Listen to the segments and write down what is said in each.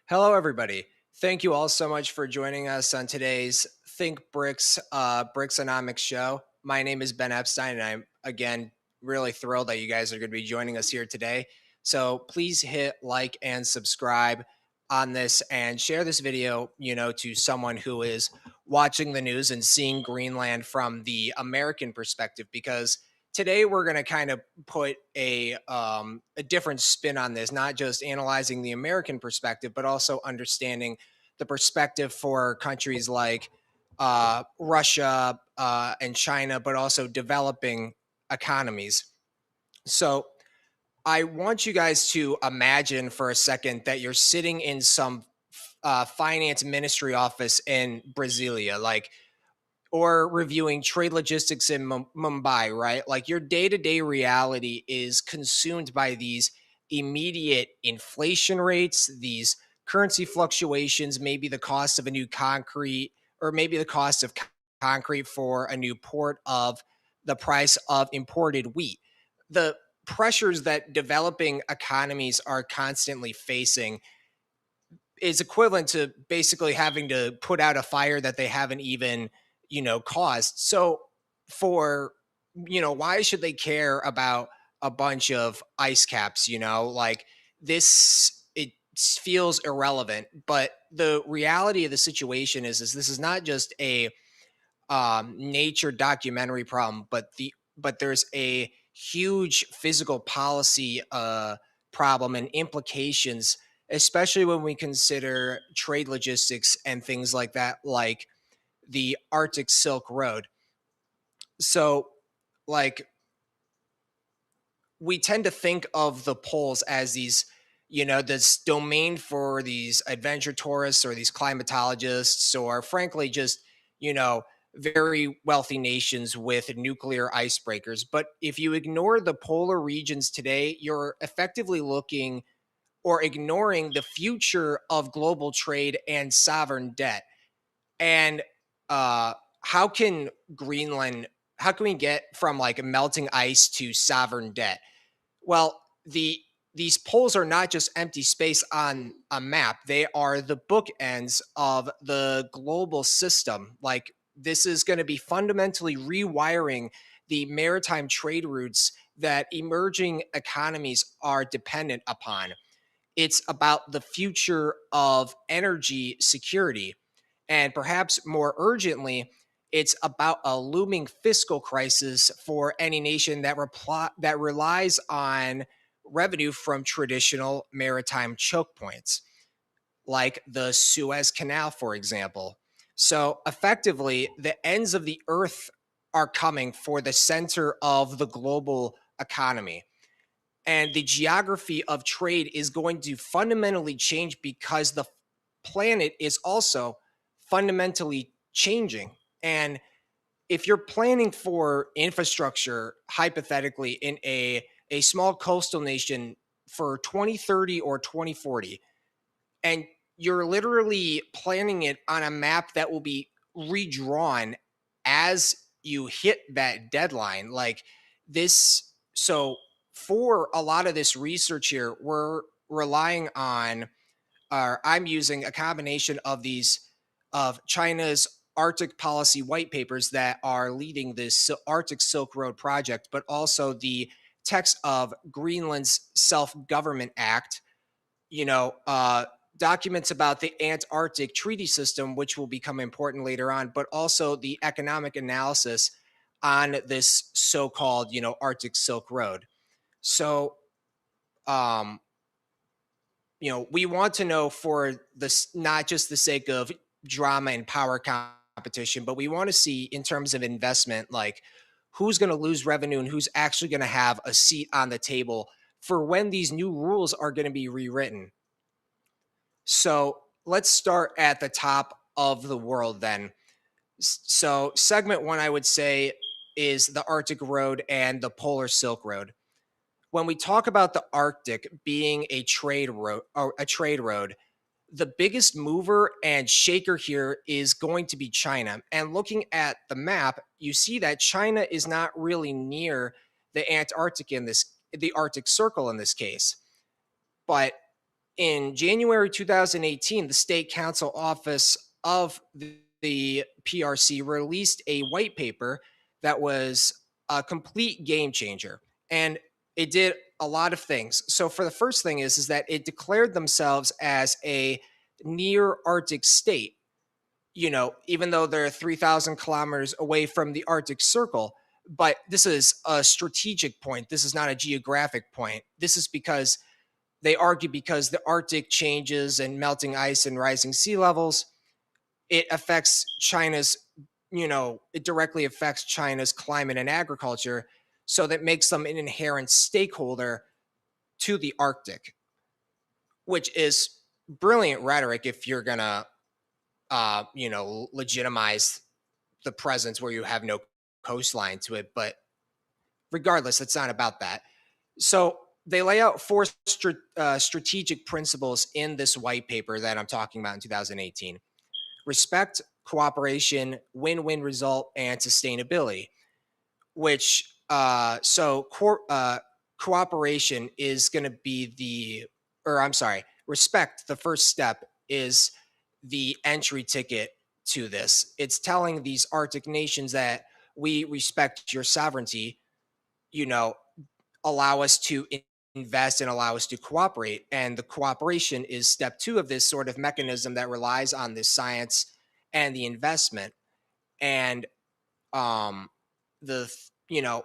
Hello, everybody. Thank you all so much for joining us on today's Think BRICS BRICSONOMICS show. My name is Ben Epstein, and I'm again really thrilled that you guys are going to be joining us here today. So please hit like and subscribe on this and share this video, to someone who is watching the news and seeing Greenland from the American perspective, because today we're going to kind of put a different spin on this, not just analyzing the American perspective, but also understanding the perspective for countries like Russia and China, but also developing economies. So I want you guys to imagine for a second that you're sitting in some finance ministry office in Brasilia, or reviewing trade logistics in Mumbai, right? Like your day to day reality is consumed by these immediate inflation rates, these currency fluctuations, maybe the cost of a new concrete, or maybe the cost of concrete for a new port, of the price of imported wheat. The pressures that developing economies are constantly facing is equivalent to basically having to put out a fire that they haven't even, caused. So for, why should they care about a bunch of ice caps, like this, it feels irrelevant. But the reality of the situation is this is not just a nature documentary problem, but there's a huge physical policy problem and implications, especially when we consider trade logistics and things like that, like the Arctic Silk Road. So, like, we tend to think of the poles as these, this domain for these adventure tourists or these climatologists, or frankly, just, very wealthy nations with nuclear icebreakers. But if you ignore the polar regions today, you're effectively looking or ignoring the future of global trade and sovereign debt. And how can Greenland, how can we get from like melting ice to sovereign debt? Well, these poles are not just empty space on a map. They are the bookends of the global system. Like, this is going to be fundamentally rewiring the maritime trade routes that emerging economies are dependent upon. It's about the future of energy security. And perhaps more urgently, it's about a looming fiscal crisis for any nation that relies on revenue from traditional maritime choke points, like the Suez Canal, for example. So effectively, the ends of the earth are coming for the center of the global economy. And the geography of trade is going to fundamentally change because the planet is also fundamentally changing. And if you're planning for infrastructure, hypothetically, in a small coastal nation for 2030 or 2040, and you're literally planning it on a map that will be redrawn as you hit that deadline, like this. So for a lot of this research here, we're relying on, I'm using a combination of of China's Arctic policy white papers that are leading this Arctic Silk Road project, but also the text of Greenland's Self Government Act, you know, uh, documents about the Antarctic Treaty System, which will become important later on, but also the economic analysis on this so-called, Arctic Silk Road. So, um, we want to know for this, not just the sake of drama and power competition, but we want to see in terms of investment, like who's going to lose revenue and who's actually going to have a seat on the table for when these new rules are going to be rewritten. So let's start at the top of the world then. So, segment one, I would say, is the Arctic Road and the Polar Silk Road. When we talk about the Arctic being a trade road, the biggest mover and shaker here is going to be China. And looking at the map, you see that China is not really near the Arctic Circle in this case. But in January 2018, the State Council Office of the PRC released a white paper that was a complete game changer. And it did a lot of things. So for the first thing is that it declared themselves as a near Arctic state. You know, even though they're 3,000 kilometers away from the Arctic Circle, but this is a strategic point. This is not a geographic point. This is because they argue because the Arctic changes and melting ice and rising sea levels, it affects China's, it directly affects China's climate and agriculture. So that makes them an inherent stakeholder to the Arctic, which is brilliant rhetoric if you're going to, legitimize the presence where you have no coastline to it. But regardless, it's not about that. So they lay out four strategic principles in this white paper that I'm talking about in 2018: respect, cooperation, win-win result, and sustainability. Which cooperation is going to be respect. The first step is the entry ticket to this. It's telling these Arctic nations that we respect your sovereignty, you know, allow us to invest and allow us to cooperate. And the cooperation is step two of this sort of mechanism that relies on the science and the investment. And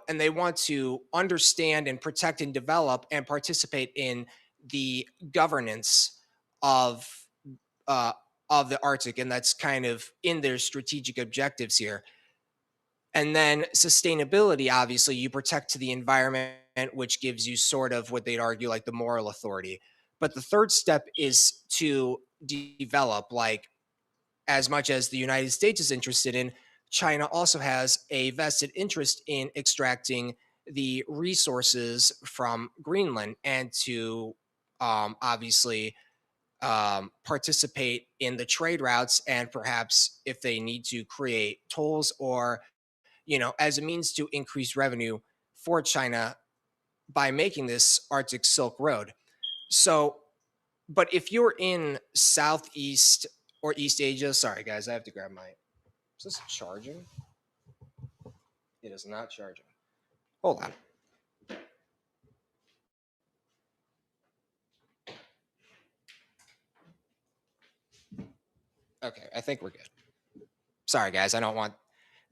and they want to understand and protect and develop and participate in the governance of uh, of the Arctic, and that's kind of in their strategic objectives here. And then sustainability, obviously, you protect to the environment, which gives you sort of what they'd argue like the moral authority. But the third step is to develop, like as much as the United States is interested in, China also has a vested interest in extracting the resources from Greenland and to obviously participate in the trade routes, and perhaps if they need to create tolls or as a means to increase revenue for China by making this Arctic Silk Road. So, but if you're in Southeast or East Asia, sorry guys, I have to grab my. Is this charging? It is not charging. Hold on. Okay, I think we're good. Sorry guys, I don't want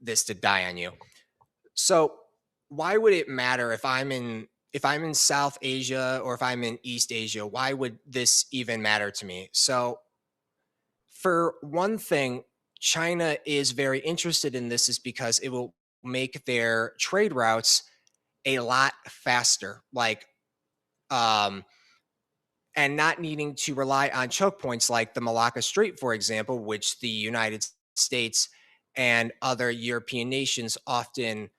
this to die on you. So, why would it matter if I'm in South Asia or if I'm in East Asia? Why would this even matter to me? So, for one thing, China is very interested in this is because it will make their trade routes a lot faster. Like and not needing to rely on choke points like the Malacca Strait, for example, which the United States and other European nations often,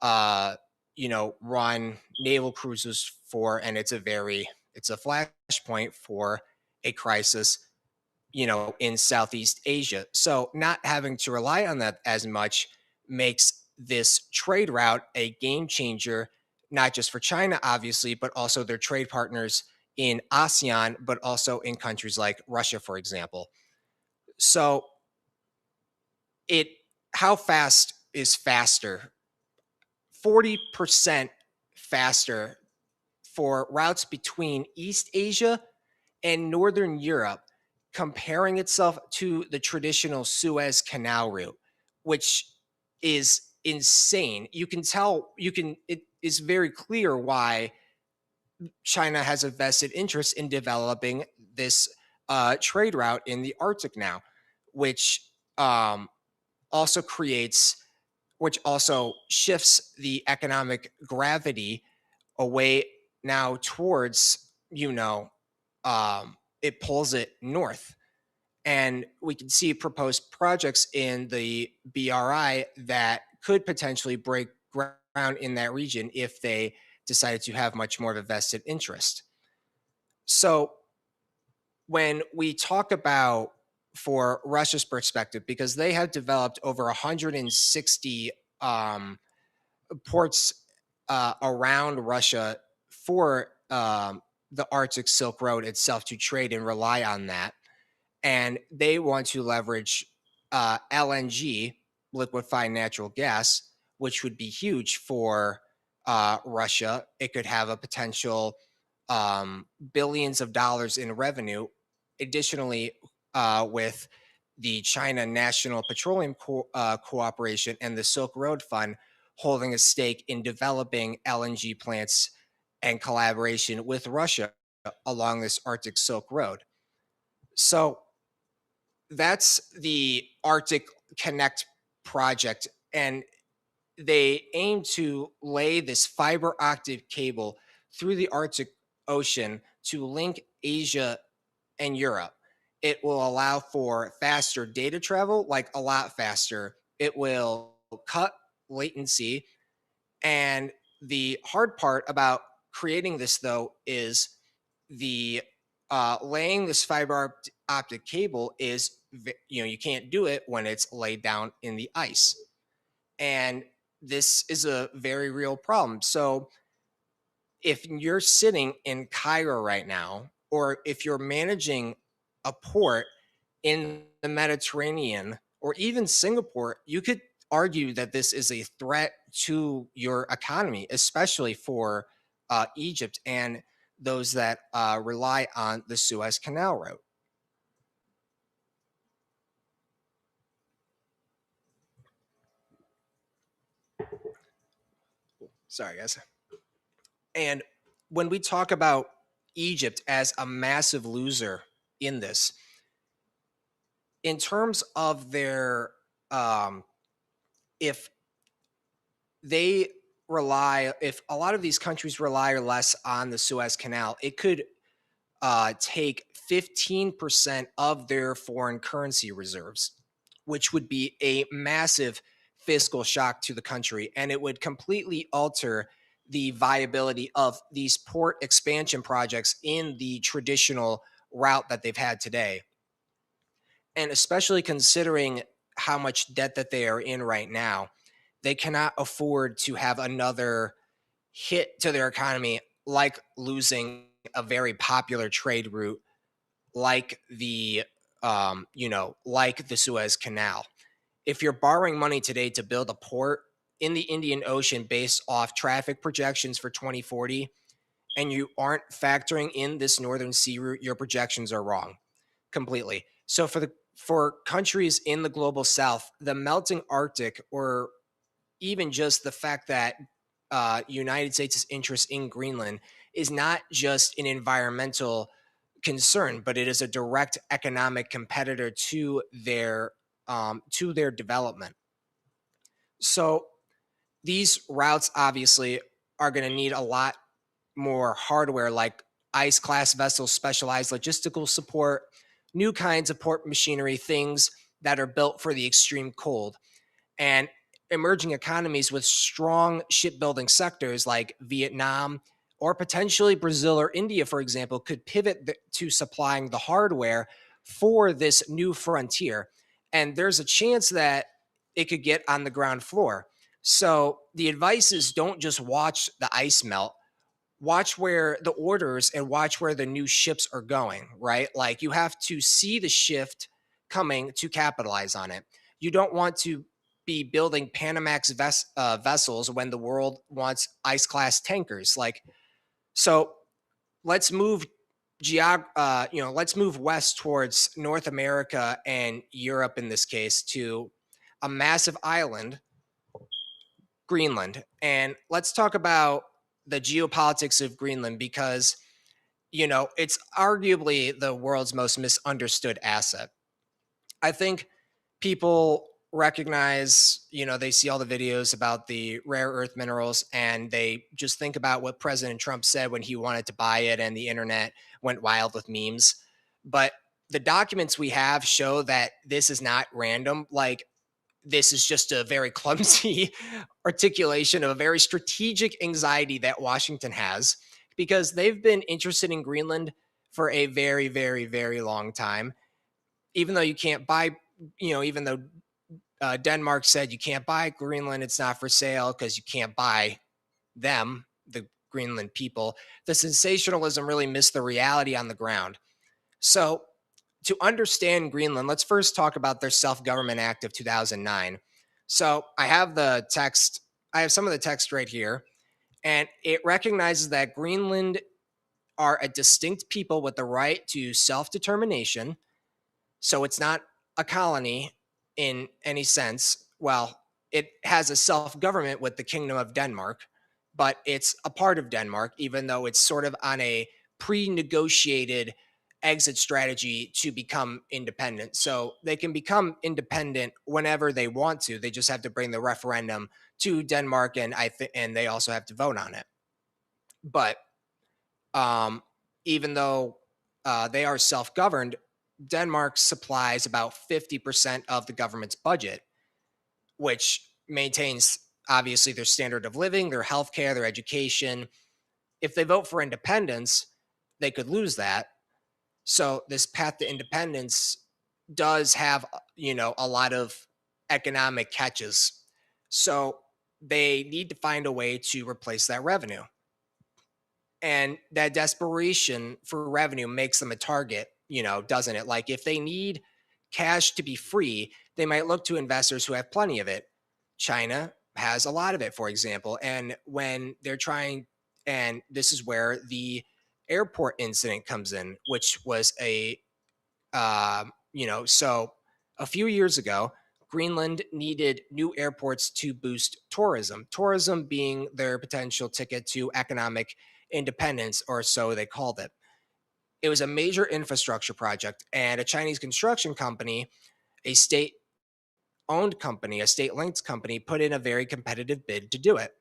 run naval cruises for, and it's a flashpoint for a crisis, in Southeast Asia. So not having to rely on that as much makes this trade route a game changer, not just for China, obviously, but also their trade partners in ASEAN, but also in countries like Russia, for example. So it how fast is faster? 40% faster for routes between East Asia and Northern Europe, comparing itself to the traditional Suez Canal route, which is insane. It is very clear why China has a vested interest in developing this trade route in the Arctic now, which um, also creates, which also shifts the economic gravity away now towards, it pulls it north. And we can see proposed projects in the BRI that could potentially break ground in that region if they decided to have much more of a vested interest. So when we talk about, for Russia's perspective, because they have developed over 160 ports around Russia for the Arctic Silk Road itself to trade and rely on that. And they want to leverage LNG, liquefied natural gas, which would be huge for Russia. It could have a potential billions of dollars in revenue. Additionally, with the China National Petroleum Cooperation and the Silk Road Fund holding a stake in developing LNG plants and collaboration with Russia along this Arctic Silk Road. So that's the Arctic Connect project. And they aim to lay this fiber optic cable through the Arctic Ocean to link Asia and Europe. It will allow for faster data travel, like a lot faster. It will cut latency. And the hard part about creating this, though, is the laying this fiber optic cable is, you can't do it when it's laid down in the ice. And this is a very real problem. So if you're sitting in Cairo right now, or if you're managing a port in the Mediterranean or even Singapore, you could argue that this is a threat to your economy, especially for Egypt and those that rely on the Suez Canal route. Sorry, guys. And when we talk about Egypt as a massive loser in this, in terms of their, if they if a lot of these countries rely less on the Suez Canal, it could take 15% of their foreign currency reserves, which would be a massive fiscal shock to the country. And it would completely alter the viability of these port expansion projects in the traditional route that they've had today. And especially considering how much debt that they are in right now, they cannot afford to have another hit to their economy, like losing a very popular trade route like like the Suez Canal. If you're borrowing money today to build a port in the Indian Ocean based off traffic projections for 2040, and you aren't factoring in this northern sea route, your projections are wrong completely. So for countries in the global south, the melting Arctic, or even just the fact that United States' interest in Greenland is not just an environmental concern, but it is a direct economic competitor to their development. So these routes obviously are going to need a lot more hardware, like ice class vessels, specialized logistical support, new kinds of port machinery, things that are built for the extreme cold. And emerging economies with strong shipbuilding sectors like Vietnam or potentially Brazil or India, for example, could pivot to supplying the hardware for this new frontier. And there's a chance that it could get on the ground floor. So the advice is, don't just watch the ice melt, watch where the orders and watch where the new ships are going, right? Like, you have to see the shift coming to capitalize on it. You don't want to be building Panamax vessels when the world wants ice class tankers. Like, so let's move let's move west towards North America and Europe in this case, to a massive island, Greenland. And let's talk about the geopolitics of Greenland, because it's arguably the world's most misunderstood asset. I think people recognize, they see all the videos about the rare earth minerals, and they just think about what President Trump said when he wanted to buy it, and the internet went wild with memes. But the documents we have show that this is not random. Like, this is just a very clumsy articulation of a very strategic anxiety that Washington has, because they've been interested in Greenland for a very, very, very long time. Even though you can't buy, even though Denmark said you can't buy Greenland, it's not for sale because you can't buy them, the Greenland people, the sensationalism really missed the reality on the ground. So, to understand Greenland, let's first talk about their Self Government Act of 2009. So, I have some of the text right here, and it recognizes that Greenland are a distinct people with the right to self determination. So it's not a colony in any sense. Well, it has a self government with the Kingdom of Denmark, but it's a part of Denmark, even though it's sort of on a pre negotiated exit strategy to become independent. So they can become independent whenever they want to. They just have to bring the referendum to Denmark, and and they also have to vote on it. But um, even though they are self governed, Denmark supplies about 50% of the government's budget, which maintains obviously their standard of living, their healthcare, their education. If they vote for independence, they could lose that. So this path to independence does have, a lot of economic catches. So they need to find a way to replace that revenue. And that desperation for revenue makes them a target, doesn't it? Like if they need cash to be free, they might look to investors who have plenty of it. China has a lot of it, for example. And when they're trying, and this is where the airport incident comes in, which was so a few years ago, Greenland needed new airports to boost tourism, tourism being their potential ticket to economic independence, or so they called it. It was a major infrastructure project, and a Chinese construction company, a state owned company, a state linked company, put in a very competitive bid to do it.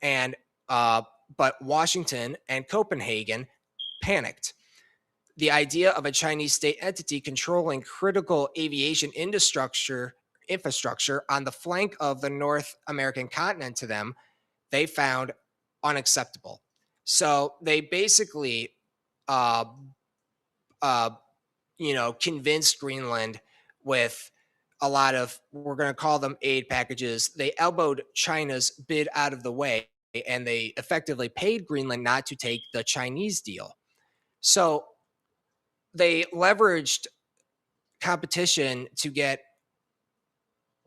And, but Washington and Copenhagen panicked. The idea of a Chinese state entity controlling critical aviation infrastructure on the flank of the North American continent to them, they found unacceptable. So they basically, uh, uh, convinced Greenland with a lot of, we're going to call them aid packages. They elbowed China's bid out of the way, and they effectively paid Greenland not to take the Chinese deal. So they leveraged competition to get,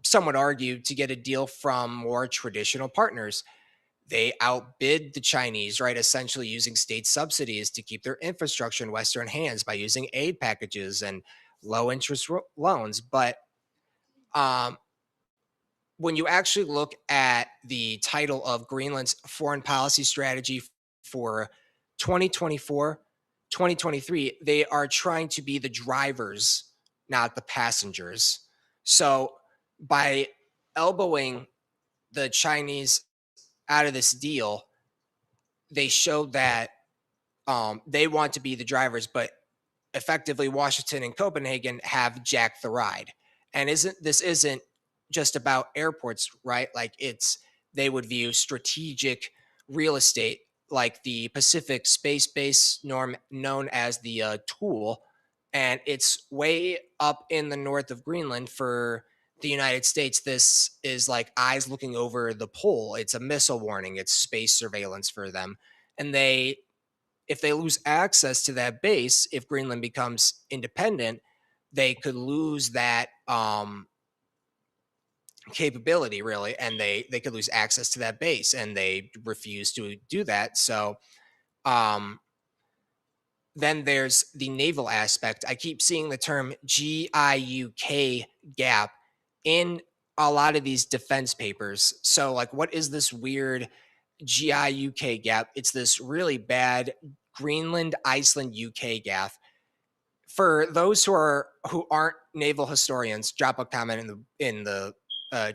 some would argue, to get a deal from more traditional partners. They outbid the Chinese, right? Essentially using state subsidies to keep their infrastructure in Western hands by using aid packages and low interest loans. But um, when you actually look at the title of Greenland's foreign policy strategy for 2024, 2023, they are trying to be the drivers, not the passengers. So by elbowing the Chinese out of this deal, they showed that they want to be the drivers, but effectively Washington and Copenhagen have jacked the ride. And isn't just about airports, right? Like they would view strategic real estate like the Pacific Space Base norm known as the Tool, and it's way up in the north of Greenland for the United States. This is like eyes looking over the pole. It's a missile warning. It's space surveillance for them. And if they lose access to that base, if Greenland becomes independent, they could lose that capability really, and they could lose access to that base, and they refuse to do that. So um, then there's the naval aspect. I keep seeing the term GIUK gap in a lot of these defense papers. So like, what is this weird GIUK gap? It's this really bad Greenland, Iceland, UK gap. For those who aren't naval historians, drop a comment in the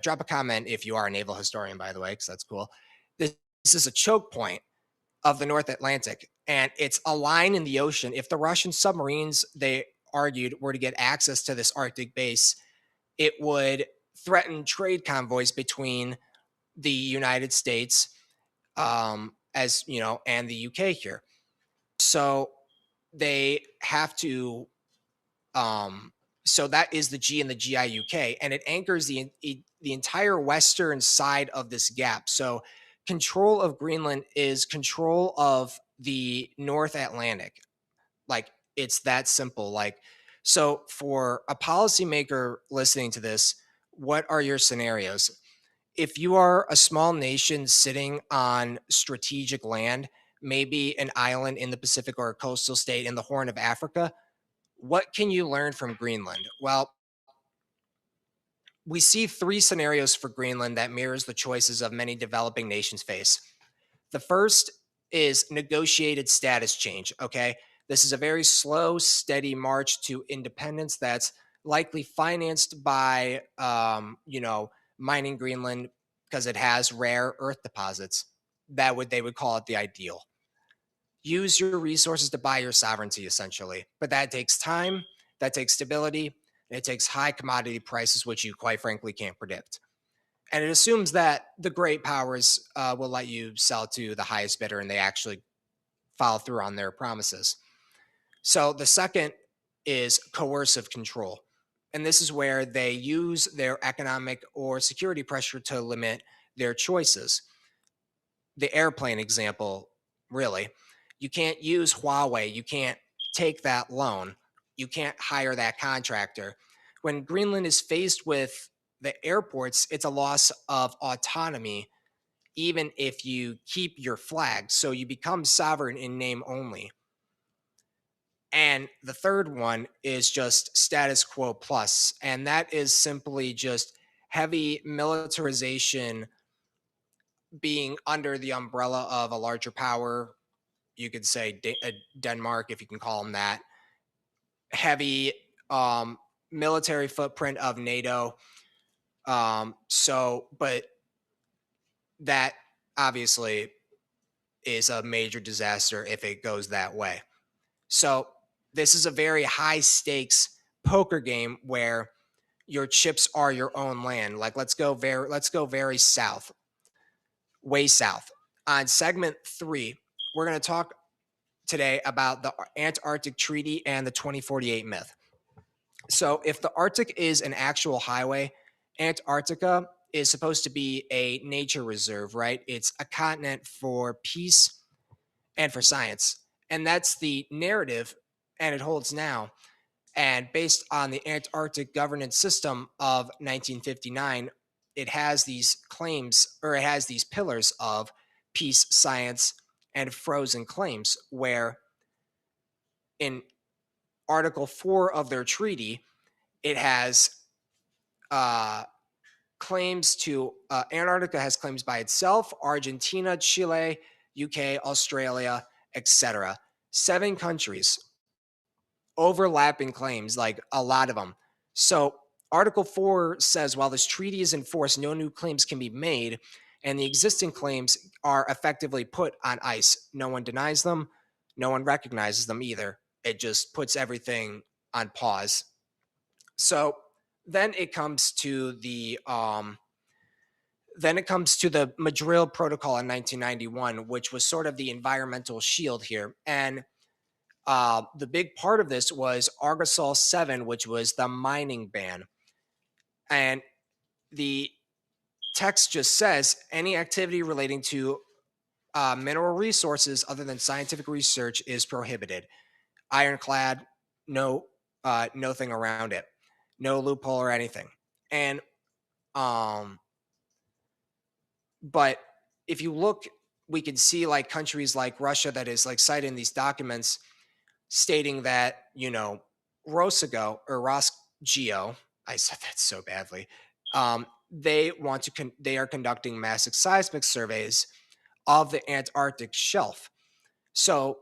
drop a comment if you are a naval historian, by the way, because that's cool. This is a choke point of the North Atlantic, and it's a line in the ocean. If the Russian submarines, they argued, were to get access to this Arctic base, it would threaten trade convoys between the United States, as you know, and the UK here. So they have to so that is the G in the GIUK, and it anchors the entire western side of this gap. So control of Greenland is control of the North Atlantic. Like, it's that simple. Like, so for a policymaker listening to this, what are your scenarios? If you are a small nation sitting on strategic land, maybe an island in the Pacific or a coastal state in the Horn of Africa, what can you learn from Greenland? Well, we see three scenarios for Greenland that mirrors the choices of many developing nations face. The first is negotiated status change. Okay. This is a very slow, steady march to independence that's likely financed by, mining Greenland because it has rare earth deposits. They would call it the ideal. Use your resources to buy your sovereignty, essentially. But that takes time, that takes stability, and it takes high commodity prices, which you quite frankly can't predict. And it assumes that the great powers will let you sell to the highest bidder and they actually follow through on their promises. So the second is coercive control. And this is where they use their economic or security pressure to limit their choices. The airplane example, really. You can't use Huawei. You can't take that loan. You can't hire that contractor. When Greenland is faced with the airports, it's a loss of autonomy, even if you keep your flag. So you become sovereign in name only. And the third one is just status quo plus. And that is simply just heavy militarization being under the umbrella of a larger power. You could say Denmark, if you can call them that. Heavy military footprint of NATO. But that obviously is a major disaster if it goes that way. So this is a very high stakes poker game where your chips are your own land. Like, let's go very south, way south. On segment 3, we're going to talk today about the Antarctic Treaty and the 2048 myth. So if the Arctic is an actual highway, Antarctica is supposed to be a nature reserve, right? It's a continent for peace and for science. And that's the narrative, and it holds now. And based on the Antarctic governance system of 1959, it has these claims, or it has these pillars of peace, science, and frozen claims, where in Article 4 of their treaty, it has uh, claims to Antarctica has claims by itself, Argentina, Chile, UK, Australia, etc. 7 countries, overlapping claims, like a lot of them. So Article 4 says while this treaty is in force, no new claims can be made, and the existing claims are effectively put on ice. No one denies them, no one recognizes them either. It just puts everything on pause. So then it comes to the Madrid Protocol in 1991, which was sort of the environmental shield here. And the big part of this was Argosol 7, which was the mining ban. And the text just says any activity relating to mineral resources other than scientific research is prohibited. Ironclad, nothing around it, no loophole or anything. And but if you look, we can see like countries like Russia that is like cited in these documents stating that, Rosgo or Rosgeo, I said that so badly. They are conducting massive seismic surveys of the Antarctic shelf. So,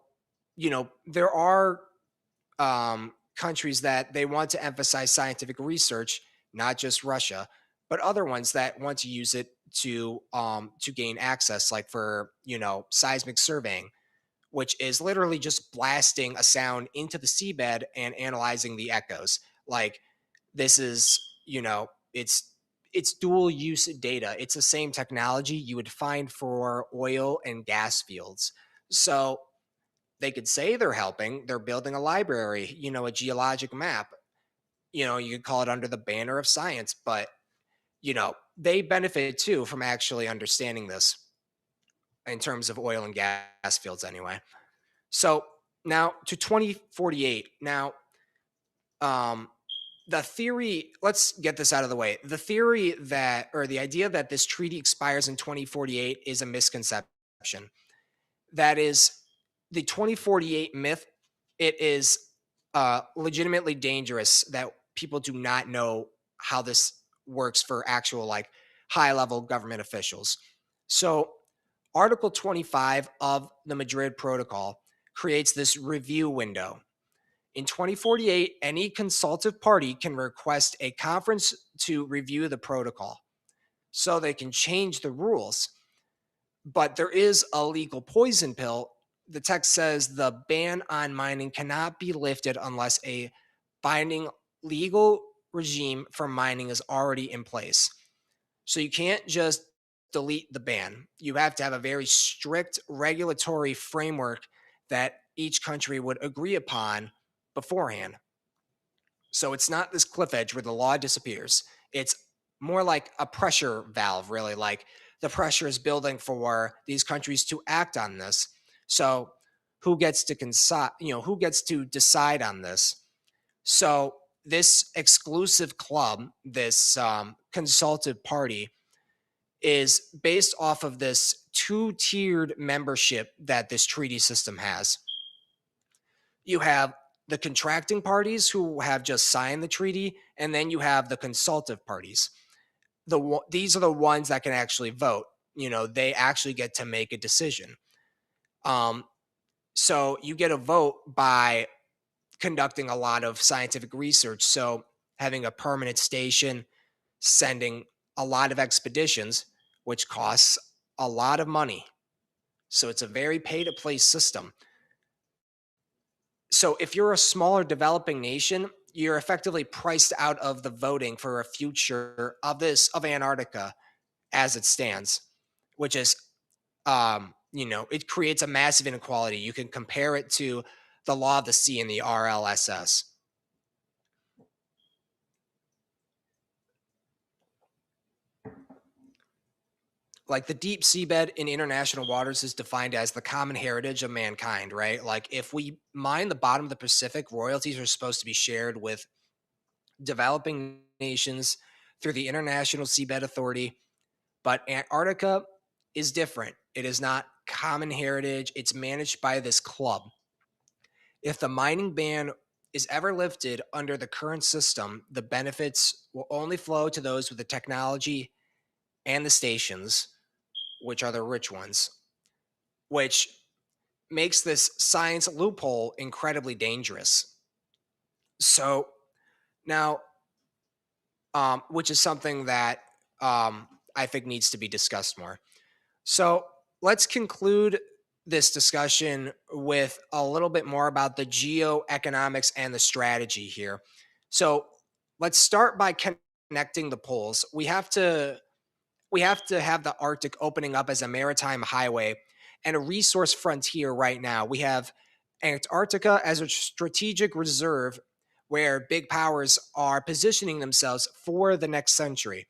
there are countries that they want to emphasize scientific research, not just Russia, but other ones that want to use it to gain access, like for seismic surveying, which is literally just blasting a sound into the seabed and analyzing the echoes. Like, this is, it's dual use data. It's the same technology you would find for oil and gas fields. So they could say they're helping, they're building a library, a geologic map. You could call it under the banner of science, but they benefit too from actually understanding this. in terms of oil and gas fields anyway. So now to 2048. Now, um, the theory, let's get this out of the way. The theory that, or the idea that this treaty expires in 2048 is a misconception. That is the 2048 myth. It is legitimately dangerous that people do not know how this works for actual, like, high level government officials. So, Article 25 of the Madrid Protocol creates this review window. In 2048, any consultative party can request a conference to review the protocol so they can change the rules. But there is a legal poison pill. The text says the ban on mining cannot be lifted unless a binding legal regime for mining is already in place. So you can't just delete the ban. You have to have a very strict regulatory framework that each country would agree upon beforehand. So it's not this cliff edge where the law disappears. It's more like a pressure valve, really. Like the pressure is building for these countries to act on this. So who gets to who gets to decide on this? So this exclusive club, this consultative party, is based off of this two-tiered membership that this treaty system has. You have the contracting parties who have just signed the treaty, and then you have the consultative parties. These are the ones that can actually vote. They actually get to make a decision. Um, so you get a vote by conducting a lot of scientific research. So having a permanent station, sending a lot of expeditions, which costs a lot of money. So it's a very pay to play system. So if you're a smaller developing nation, you're effectively priced out of the voting for a future of Antarctica as it stands, which is it creates a massive inequality. You can compare it to the law of the sea and the RLSS. Like the deep seabed in international waters is defined as the common heritage of mankind, right? Like if we mine the bottom of the Pacific, royalties are supposed to be shared with developing nations through the International Seabed Authority. But Antarctica is different. It is not common heritage. It's managed by this club. If the mining ban is ever lifted under the current system, the benefits will only flow to those with the technology and the stations, which are the rich ones, which makes this science loophole incredibly dangerous. So now, which is something that I think needs to be discussed more. So let's conclude this discussion with a little bit more about the geoeconomics and the strategy here. So let's start by connecting the poles. We have to have the Arctic opening up as a maritime highway and a resource frontier right now. We have Antarctica as a strategic reserve where big powers are positioning themselves for the next century.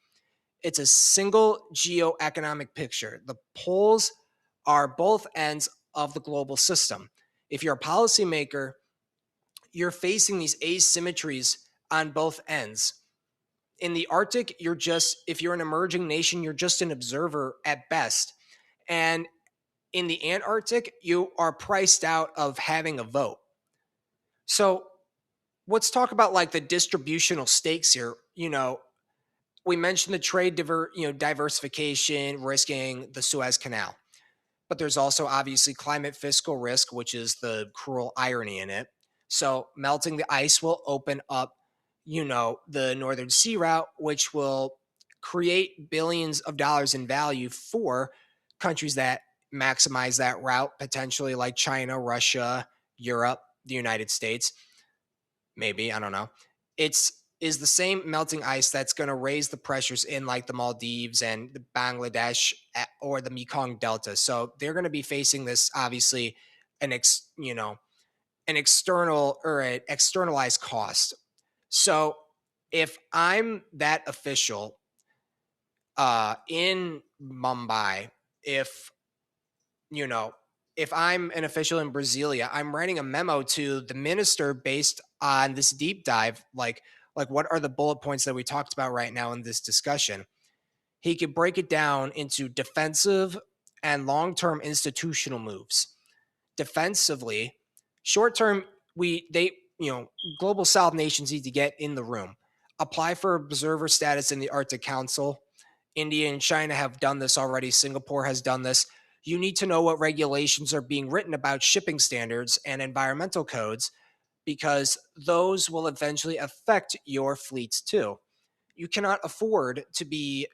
It's a single geoeconomic picture. The poles are both ends of the global system. If you're a policymaker, you're facing these asymmetries on both ends. In the Arctic, if you're an emerging nation, you're just an observer at best. And in the Antarctic, you are priced out of having a vote. So let's talk about like the distributional stakes here. We mentioned the diversification, risking the Suez Canal. But there's also obviously climate fiscal risk, which is the cruel irony in it. So melting the ice will open up, the Northern Sea Route, which will create billions of dollars in value for countries that maximize that route, potentially like China, Russia, Europe, the United States. Maybe, I don't know. It's is the same melting ice that's going to raise the pressures in like the Maldives and the Bangladesh or the Mekong Delta. So they're going to be facing this obviously an external or an externalized cost. So if I'm that official in Mumbai, if you know, if I'm an official in Brasilia, I'm writing a memo to the minister based on this deep dive, like what are the bullet points that we talked about right now in this discussion. He could break it down into defensive and long-term institutional moves. Defensively, short term, we they global South nations need to get in the room, apply for observer status in the Arctic Council. India and China have done this already. Singapore has done this. You need to know what regulations are being written about shipping standards and environmental codes because those will eventually affect your fleets too. You cannot afford to be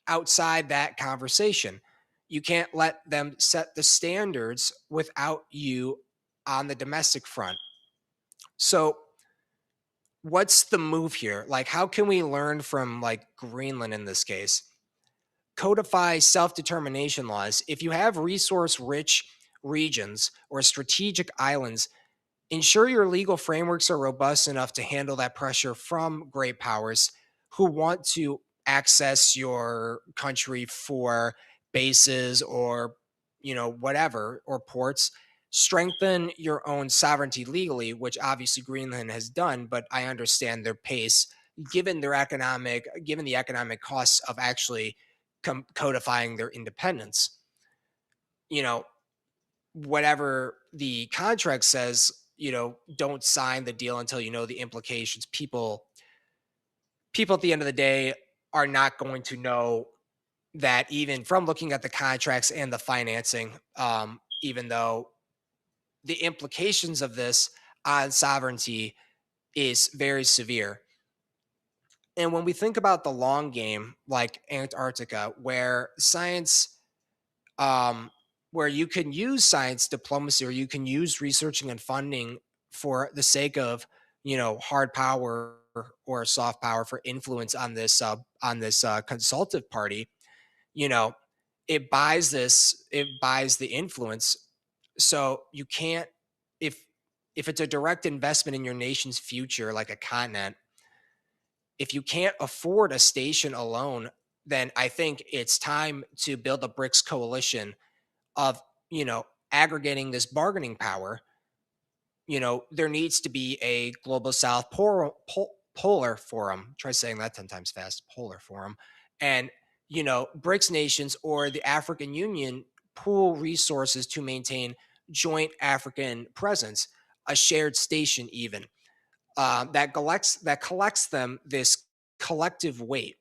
outside that conversation. You can't let them set the standards without you on the domestic front. So, what's the move here? Like, how can we learn from like Greenland in this case? Codify self determination laws. If you have resource rich regions or strategic islands, ensure your legal frameworks are robust enough to handle that pressure from great powers who want to access your country for bases or whatever or ports. Strengthen your own sovereignty legally, which obviously Greenland has done, but I understand their pace given the economic costs of actually codifying their independence. You know, whatever the contract says, don't sign the deal until you know the implications. People at the end of the day are not going to know that even from looking at the contracts and the financing, even though the implications of this on sovereignty is very severe. And when we think about the long game, like Antarctica, um, where you can use science diplomacy or you can use researching and funding for the sake of hard power or soft power for influence on this consultative party. you know it buys the influence. So you can't, if it's a direct investment in your nation's future like a continent, if you can't afford a station alone, then I think it's time to build a BRICS coalition of aggregating this bargaining power. There needs to be a global South polar forum. Try saying that 10 times fast. Polar forum. And BRICS nations or the African Union pool resources to maintain joint African presence, a shared station even, that collects them this collective weight.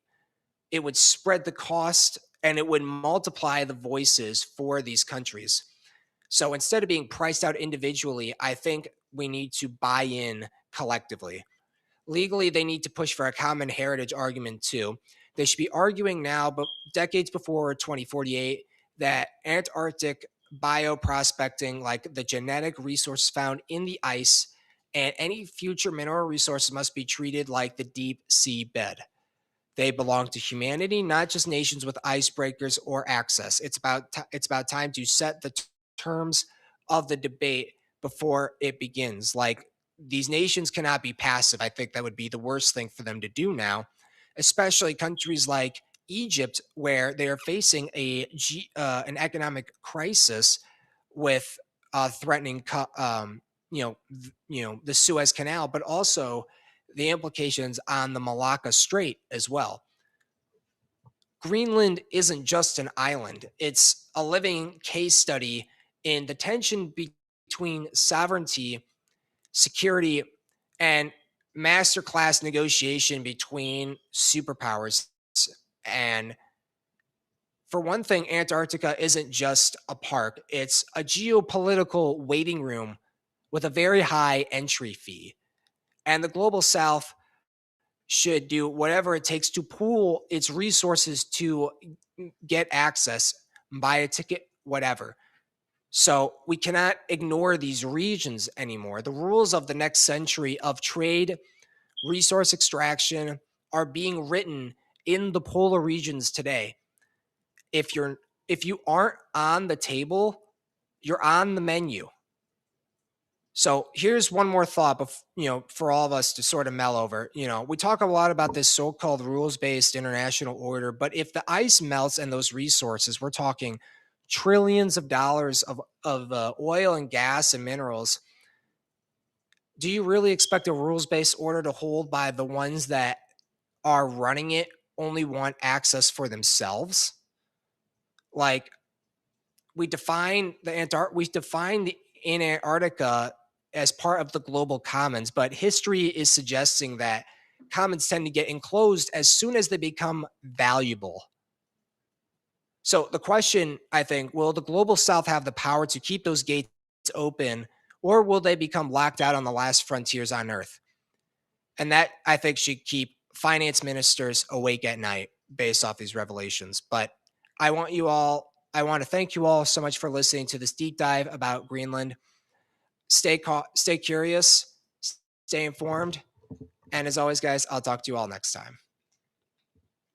It would spread the cost and it would multiply the voices for these countries. So instead of being priced out individually, I think we need to buy in collectively. Legally, they need to push for a common heritage argument too. They should be arguing now, but decades before 2048, that Antarctic bioprospecting, like the genetic resources found in the ice, and any future mineral resources must be treated like the deep sea bed. They belong to humanity, not just nations with icebreakers or access. It's about time to set the terms of the debate before it begins. Like, these nations cannot be passive. I think that would be the worst thing for them to do now, especially countries like Egypt, where they are facing an economic crisis with threatening, the Suez Canal, but also the implications on the Malacca Strait as well. Greenland isn't just an island, it's a living case study in the tension between sovereignty, security, and masterclass negotiation between superpowers. And for one thing, Antarctica isn't just a park, it's a geopolitical waiting room with a very high entry fee. And the global south should do whatever it takes to pool its resources to get access, buy a ticket, whatever. So we cannot ignore these regions anymore. The rules of the next century of trade, resource extraction are being written in the polar regions today. If you aren't on the table, you're on the menu. So here's one more thought, for all of us to sort of meld over. We talk a lot about this so-called rules-based international order, but if the ice melts and those resources, we're talking trillions of dollars of oil and gas and minerals, do you really expect a rules-based order to hold by the ones that are running it only want access for themselves? Like, we define the in Antarctica as part of the global commons, but history is suggesting that commons tend to get enclosed as soon as they become valuable. So the question, I think, will the global south have the power to keep those gates open, or will they become locked out on the last frontiers on earth? And that, I think, should keep finance ministers awake at night based off these revelations. But I want to thank you all so much for listening to this deep dive about Greenland. Stay curious, stay informed. And as always, guys, I'll talk to you all next time.